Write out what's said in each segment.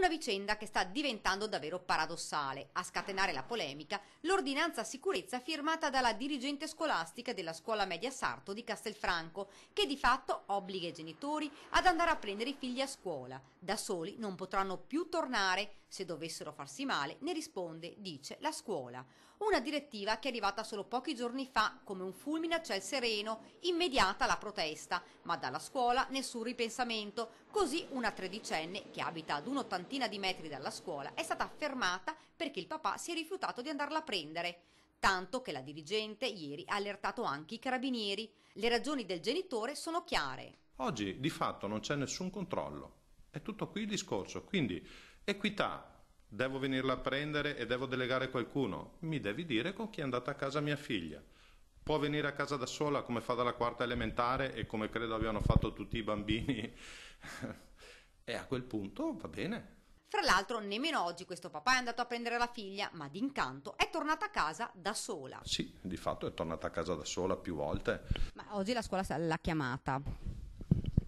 Una vicenda che sta diventando davvero paradossale. A scatenare la polemica, l'ordinanza sicurezza firmata dalla dirigente scolastica della scuola media Sarto di Castelfranco, che di fatto obbliga i genitori ad andare a prendere i figli a scuola. Da soli non potranno più tornare. Se dovessero farsi male, ne risponde, dice, la scuola. Una direttiva che è arrivata solo pochi giorni fa, come un fulmine a ciel sereno, immediata la protesta, ma dalla scuola nessun ripensamento. Così una tredicenne, che abita ad un'ottantina di metri dalla scuola, è stata fermata perché il papà si è rifiutato di andarla a prendere. Tanto che la dirigente ieri ha allertato anche i carabinieri. Le ragioni del genitore sono chiare. Oggi di fatto non c'è nessun controllo. È tutto qui il discorso. Quindi equità. Devo venirla a prendere e devo delegare qualcuno. Mi devi dire con chi è andata a casa mia figlia. Può venire a casa da sola come fa dalla quarta elementare e come credo abbiano fatto tutti i bambini. E a quel punto va bene. Fra l'altro nemmeno oggi questo papà è andato a prendere la figlia, ma d'incanto è tornata a casa da sola. Sì, di fatto è tornata a casa da sola più volte. Ma oggi la scuola l'ha chiamata.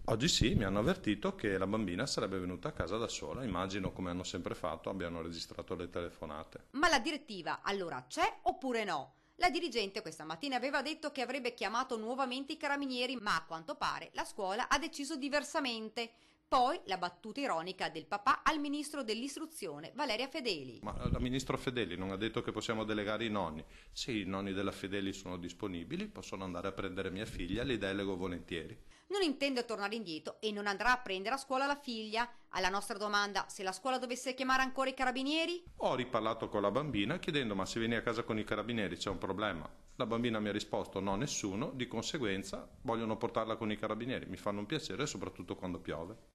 Oggi sì, mi hanno avvertito che la bambina sarebbe venuta a casa da sola. Immagino, come hanno sempre fatto, abbiano registrato le telefonate. Ma la direttiva allora c'è oppure no? La dirigente questa mattina aveva detto che avrebbe chiamato nuovamente i carabinieri, ma a quanto pare la scuola ha deciso diversamente. Poi la battuta ironica del papà al ministro dell'istruzione, Valeria Fedeli. Ma la ministro Fedeli non ha detto che possiamo delegare i nonni? Sì, i nonni della Fedeli sono disponibili, possono andare a prendere mia figlia, li delego volentieri. Non intende tornare indietro e non andrà a prendere a scuola la figlia. Alla nostra domanda, se la scuola dovesse chiamare ancora i carabinieri? Ho riparlato con la bambina chiedendo ma se vieni a casa con i carabinieri c'è un problema. La bambina mi ha risposto no, nessuno, di conseguenza vogliono portarla con i carabinieri, mi fanno un piacere soprattutto quando piove.